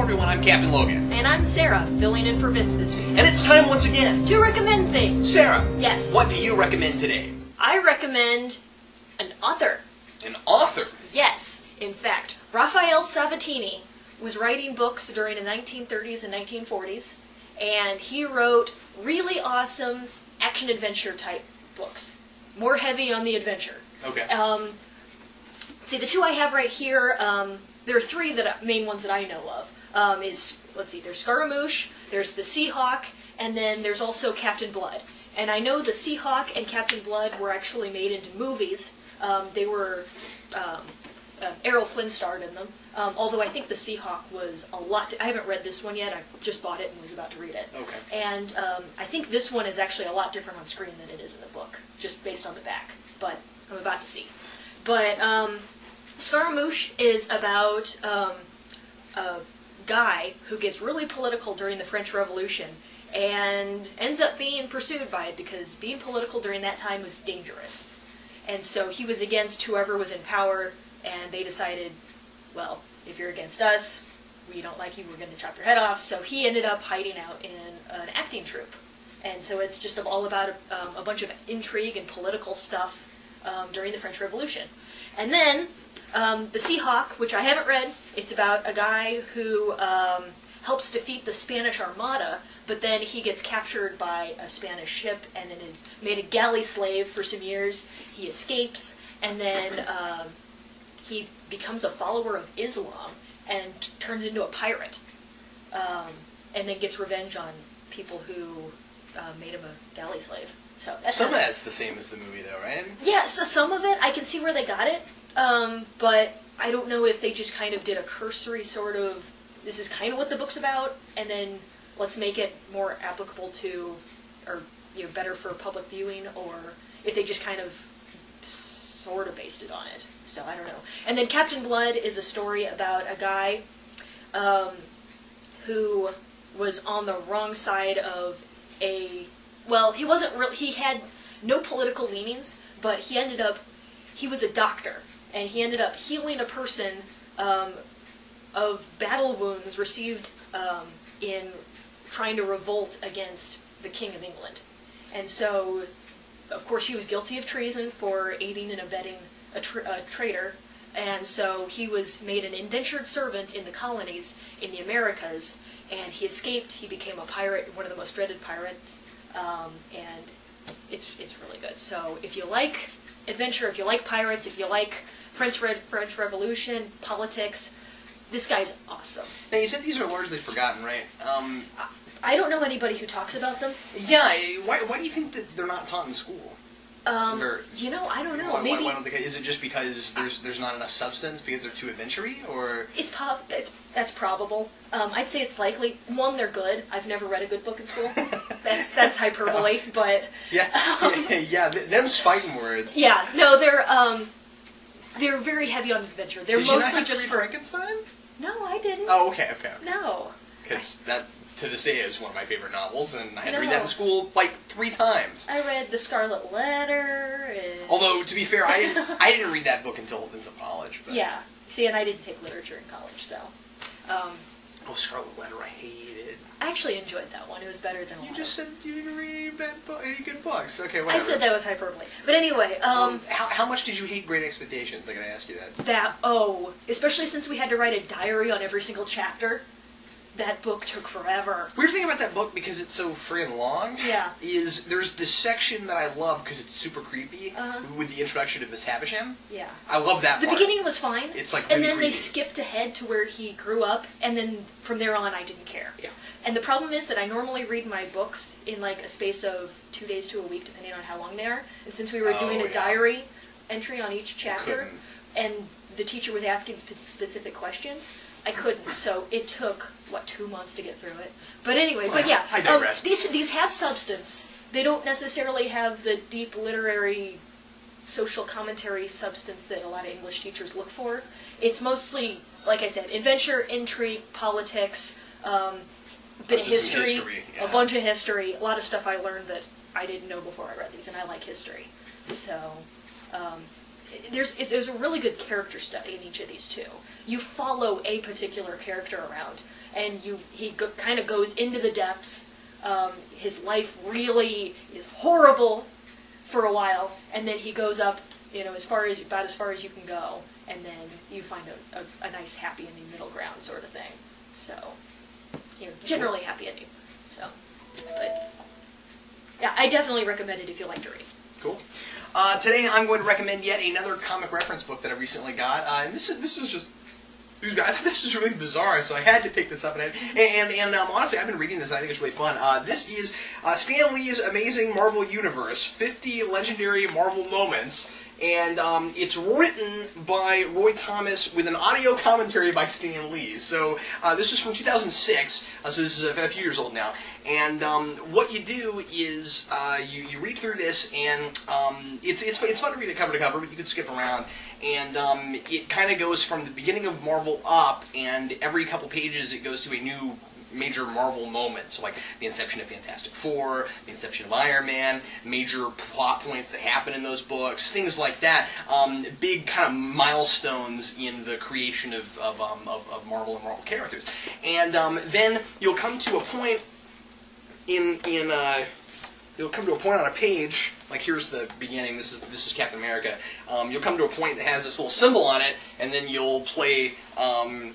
everyone, I'm Captain Logan. And I'm Sarah, filling in for Vince this week. And it's time once again To recommend things. Sarah, Yes. what do you recommend today? I recommend an author. An author? Yes. In fact, Raphael Sabatini was writing books during the 1930s and 1940s, and he wrote really awesome action-adventure type books. More heavy on the adventure. Okay. See, the two I have right here, there are three main ones that I know of. There's Scaramouche, there's the Seahawk, and then there's also Captain Blood. And I know the Seahawk and Captain Blood were actually made into movies. Errol Flynn starred in them. Although I think the Seahawk was a lot. I haven't read this one yet. I just bought it and was about to read it. Okay. And I think this one is actually a lot different on screen than it is in the book, just based on the back. But I'm about to see. But Scaramouche is about a guy who gets really political during the French Revolution and ends up being pursued by it because being political during that time was dangerous. And so he was against whoever was in power, and they decided, well, if you're against us, we don't like you, we're going to chop your head off. So he ended up hiding out in an acting troupe. And so it's just all about a bunch of intrigue and political stuff during the French Revolution. And then the Seahawk, which I haven't read, it's about a guy who helps defeat the Spanish Armada, but then he gets captured by a Spanish ship and then is made a galley slave for some years. He escapes, and then he becomes a follower of Islam and turns into a pirate, and then gets revenge on people who made him a galley slave. So Some of that's the same as the movie, though, right? Yeah, so some of it, I can see where they got it, but I don't know if they just kind of did a cursory sort of, this is kind of what the book's about, and then let's make it more applicable to, or better for public viewing, or if they just kind of sort of based it on it. So I don't know. And then Captain Blood is a story about a guy who was on the wrong side of he wasn't really, he had no political leanings, but he was a doctor, and he ended up healing a person of battle wounds received in trying to revolt against the King of England. And so, of course, he was guilty of treason for aiding and abetting a traitor, and so he was made an indentured servant in the colonies in the Americas, and he escaped. He became a pirate, one of the most dreaded pirates, and it's really good. So if you like adventure, if you like pirates, if you like French Revolution, politics, this guy's awesome. Now, you said these are largely forgotten, right? I don't know anybody who talks about them. Yeah, why do you think that they're not taught in school? I don't know. Maybe Is it just because there's not enough substance because they're too adventure-y, or that's probable. I'd say it's likely. One, they're good. I've never read a good book in school. That's hyperbole, but yeah, them's fighting words. Yeah, no, they're very heavy on adventure. They're Did you mostly not have just to read Frankenstein? No, I didn't. Oh, okay. No, because that, to this day, is one of my favorite novels, and I had to read that in school like 3 times. I read The Scarlet Letter. Although, to be fair, I didn't read that book until college. But. Yeah. See, and I didn't take literature in college, so. Scarlet Letter, I hated. I actually enjoyed that one. It was better than a lot. You just said you didn't read any good books. Okay, whatever. I said that was hyperbole. But anyway, how much did you hate Great Expectations? I gotta ask you that. Especially since we had to write a diary on every single chapter. That book took forever. Weird thing about that book, because it's so friggin' long, is there's this section that I love because it's super creepy with the introduction of Miss Havisham. Yeah. I love that part. The beginning was fine. It's like really and then creepy. They skipped ahead to where he grew up, and then from there on I didn't care. Yeah. And the problem is that I normally read my books in like a space of 2 days to a week, depending on how long they are. And since we were doing a diary entry on each chapter, and the teacher was asking specific questions, I couldn't, so it took, 2 months to get through it. But anyway, I digress. These have substance. They don't necessarily have the deep literary, social commentary substance that a lot of English teachers look for. It's mostly, like I said, adventure, intrigue, politics, bit of history, a bunch of history, a lot of stuff I learned that I didn't know before I read these, and I like history. So, there's a really good character study in each of these too. You follow a particular character around, and he kind of goes into the depths. His life really is horrible for a while, and then he goes up, about as far as you can go, and then you find a nice happy ending, middle ground sort of thing. So, generally happy ending. So, but yeah, I definitely recommend it if you like to read. Cool. Today I'm going to recommend yet another comic reference book that I recently got, and this was just. I thought this was really bizarre, so I had to pick this up. And honestly, I've been reading this, and I think it's really fun. This is Stan Lee's Amazing Marvel Universe, 50 Legendary Marvel Moments. And it's written by Roy Thomas with an audio commentary by Stan Lee. So this is from 2006, so this is a few years old now. And what you do is you read through this, and it's fun to read it cover to cover, but you can skip around. And it kind of goes from the beginning of Marvel up, and every couple pages it goes to a new major Marvel moments, so like the inception of Fantastic Four, the inception of Iron Man, major plot points that happen in those books, things like that. Big kind of milestones in the creation of Marvel and Marvel characters. And then you'll come to a point you'll come to a point on a page, like here's the beginning, this is Captain America. You'll come to a point that has this little symbol on it, and then you'll play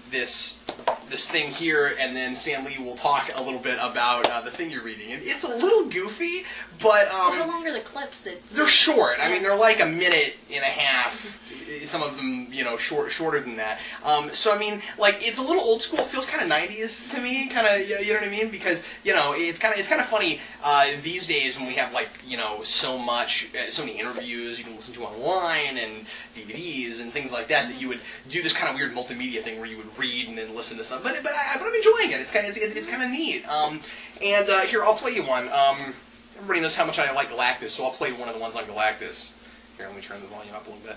this thing here, and then Stan Lee will talk a little bit about the thing you're reading. And it's a little goofy, but how long are the clips? They're short. I mean, they're like a minute and a half. Some of them, shorter than that. So I mean, like, it's a little old school. It feels kind of 90s to me, kind of, you know what I mean? Because it's kind of funny these days when we have so many interviews you can listen to online and DVDs and things like that you would do this kind of weird multimedia thing where you would read and then listen to something. But I'm enjoying it. It's kind of neat. And here, I'll play you one. Everybody knows how much I like Galactus, so I'll play one of the ones on Galactus. Here, let me turn the volume up a little bit.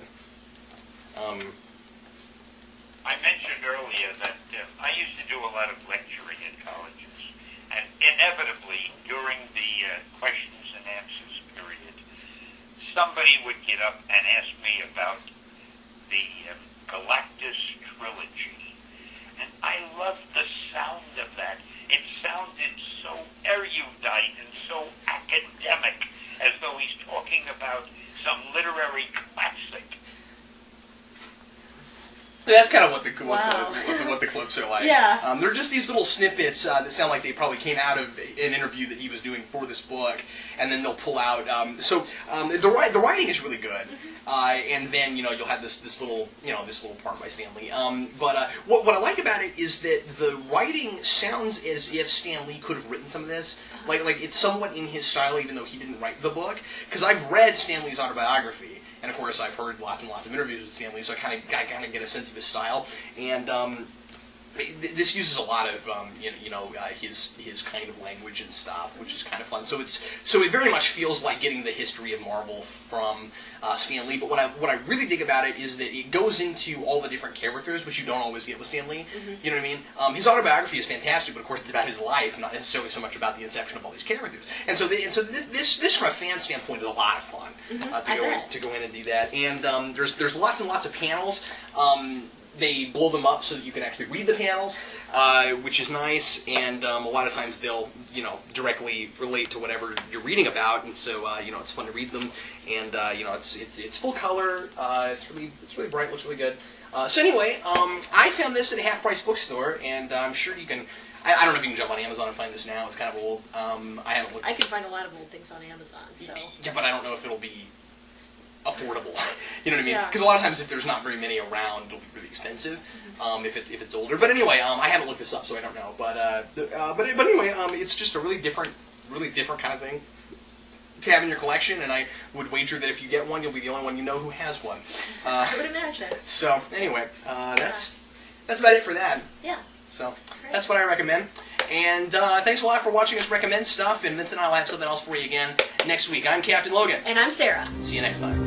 I mentioned earlier that I used to do a lot of lecturing in colleges, and inevitably, during the questions and answers period, somebody would get up and ask me about the Galactus trilogy. And I loved the sound of that. It sounded so erudite and so academic, as though he's talking about some literary classic. That's kind of what the clips are like. Yeah. They're just these little snippets that sound like they probably came out of an interview that he was doing for this book, and then they'll pull out. The writing is really good, and then you'll have this little part by Stan Lee. But what I like about it is that the writing sounds as if Stan Lee could have written some of this. Like it's somewhat in his style, even though he didn't write the book. Because I've read Stan Lee's autobiography. And of course, I've heard lots and lots of interviews with Stan Lee, so I kind of get a sense of his style. And this uses a lot of his kind of language and stuff, which is kind of fun. So it very much feels like getting the history of Marvel from Stan Lee. But what I really dig about it is that it goes into all the different characters, which you don't always get with Stan Lee. Mm-hmm. You know what I mean? His autobiography is fantastic, but of course it's about his life, not necessarily so much about the inception of all these characters. And so this from a fan standpoint is a lot of fun to go in and do that. And there's lots and lots of panels. They blow them up so that you can actually read the panels, which is nice, and a lot of times they'll, directly relate to whatever you're reading about, and so, it's fun to read them, and, it's full color, it's really bright, looks really good. So anyway, I found this at a half-price bookstore, and I'm sure you can, I don't know if you can jump on Amazon and find this now, it's kind of old, I haven't looked. I can find a lot of old things on Amazon, so. Yeah, but I don't know if it'll be affordable, you know what I mean? Because a lot of times if there's not very many around, it'll be really expensive, if it's older. But anyway, I haven't looked this up, so I don't know. But anyway, it's just a really different kind of thing to have in your collection, and I would wager that if you get one, you'll be the only one you know who has one. I would imagine. So anyway, that's about it for that. Yeah. So that's what I recommend. And thanks a lot for watching us recommend stuff, and Vince and I will have something else for you again next week. I'm Captain Logan. And I'm Sarah. See you next time.